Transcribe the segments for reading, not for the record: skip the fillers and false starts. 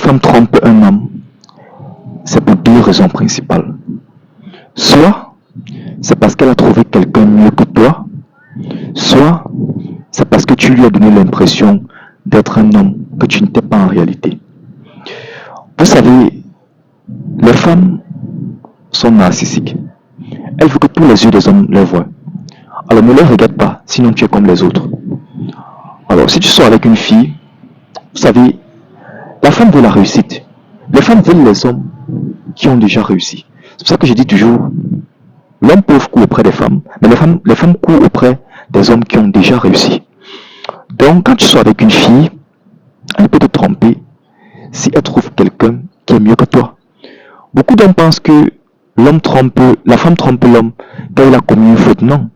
femme trompe un homme, c'est pour deux raisons principales. Soit c'est parce qu'elle a trouvé quelqu'un mieux que toi, soit c'est parce que tu lui as donné l'impression d'être un homme que tu n'étais pas en réalité. Vous savez, les femmes sont narcissiques. Elles veulent que tous les yeux des hommes les voient. Alors ne les regarde pas, sinon tu es comme les autres. Alors si tu sors avec une fille, vous savez, la femme veut la réussite. Les femmes veulent les hommes qui ont déjà réussi. C'est pour ça que je dis toujours, l'homme pauvre court auprès des femmes, mais les femmes courent auprès des hommes qui ont déjà réussi. Donc quand tu sors avec une fille, elle peut te tromper si elle trouve quelqu'un qui est mieux que toi. Beaucoup d'hommes pensent que la femme trompe l'homme quand il a commis une faute. Non.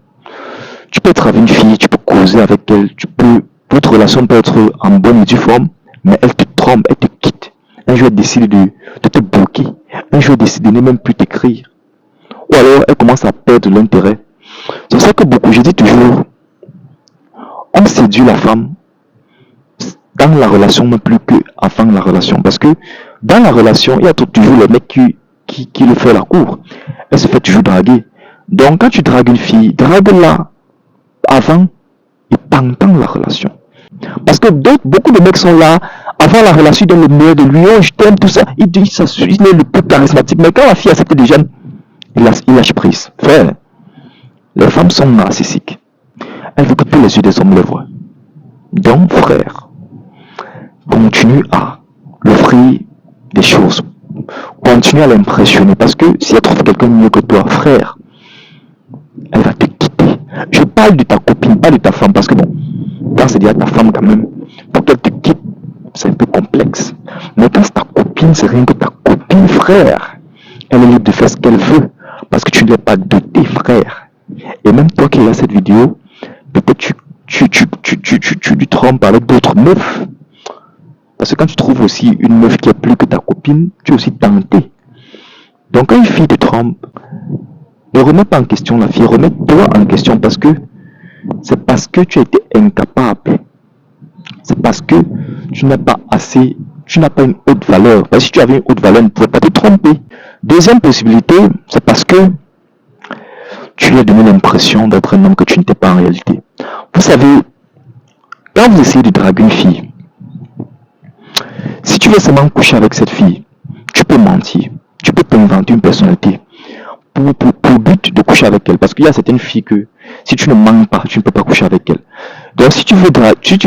Tu peux être avec une fille, tu peux causer avec elle, votre relation peut être en bonne et due forme, mais elle te trompe, elle te quitte. Un jour elle décide de te bloquer. Un jour elle décide de ne même plus t'écrire. Ou alors elle commence à perdre l'intérêt. C'est ça que je dis toujours, on séduit la femme dans la relation, mais plus qu'avant la relation. Parce que dans la relation, il y a toujours le mec qui le fait la cour. Elle se fait toujours draguer. Donc quand tu dragues une fille, drague-la avant et pendant la relation. Parce que beaucoup de mecs sont là, avant la relation, ils donnent le meilleur de lui, oh je t'aime, tout ça, il dit ça, il est le plus charismatique. Mais quand la fille accepte déjà, il lâche prise. Frère, les femmes sont narcissiques. Elles veulent que tous les yeux des hommes les voient. Donc frère, continue à l'offrir des choses. Continue à l'impressionner. Parce que si elle trouve quelqu'un mieux que toi, frère, elle va te quitter. Je parle de ta copine, pas de ta femme. Parce que bon, quand c'est déjà ta femme quand même, pour qu'elle te quitte, c'est un peu complexe. Mais quand c'est ta copine, c'est rien que ta copine, frère. Elle est libre de faire ce qu'elle veut. Parce que tu ne l'es pas doté, frère. Et même toi qui as cette vidéo, peut-être tu lui trompes avec d'autres meufs. Parce que quand tu trouves aussi une meuf qui est plus que ta copine, tu es aussi tenté. Donc quand une fille te trompe, ne remets pas en question la fille, remets-toi en question parce que c'est parce que tu as été incapable. C'est parce que tu n'as pas assez, tu n'as pas une haute valeur. Parce que si tu avais une haute valeur, elle ne pourrait pas te tromper. Deuxième possibilité, c'est parce que tu lui as donné l'impression d'être un homme que tu n'étais pas en réalité. Vous savez, quand vous essayez de draguer une fille, si tu veux seulement coucher avec cette fille, tu peux mentir, tu peux t'inventer une personnalité pour but de coucher avec elle. Parce qu'il y a certaines filles que si tu ne mens pas, tu ne peux pas coucher avec elle. Donc si tu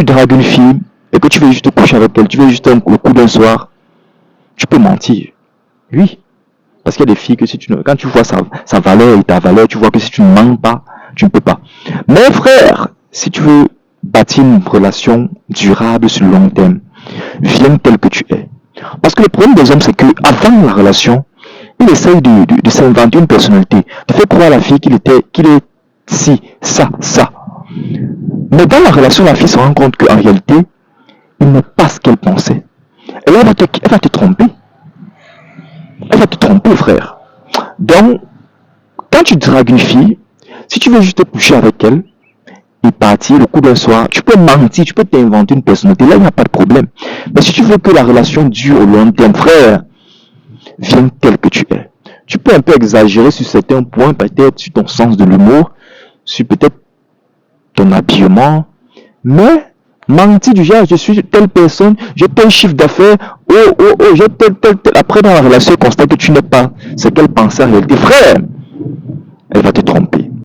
dragues une fille et que tu veux juste coucher avec elle, tu veux juste le coup d'un soir, tu peux mentir. Oui. Parce qu'il y a des filles que quand tu vois sa valeur et ta valeur, tu vois que si tu ne mens pas, tu ne peux pas. Mais frère, si tu veux bâtir une relation durable sur le long terme, viens tel que tu es. Parce que le problème des hommes, c'est que avant la relation, il essaye de s'inventer une personnalité, de faire croire à la fille qu'il est ci, ça. Mais dans la relation, la fille se rend compte qu'en réalité, il n'est pas ce qu'elle pensait. Et là, elle va te tromper. Elle va te tromper, frère. Donc, quand tu dragues une fille, si tu veux juste te coucher avec elle et partir le coup d'un soir, tu peux mentir, tu peux t'inventer une personnalité. Là, il n'y a pas de problème. Mais si tu veux que la relation dure au long terme, frère, viens tel que tu es. Tu peux un peu exagérer sur certains points, peut-être sur ton sens de l'humour, sur peut-être ton habillement, mais mentir du genre, je suis telle personne, j'ai tel chiffre d'affaires, j'ai tel. Après, dans la relation, constate que tu n'es pas ce qu'elle pensait en réalité. Frère, elle va te tromper.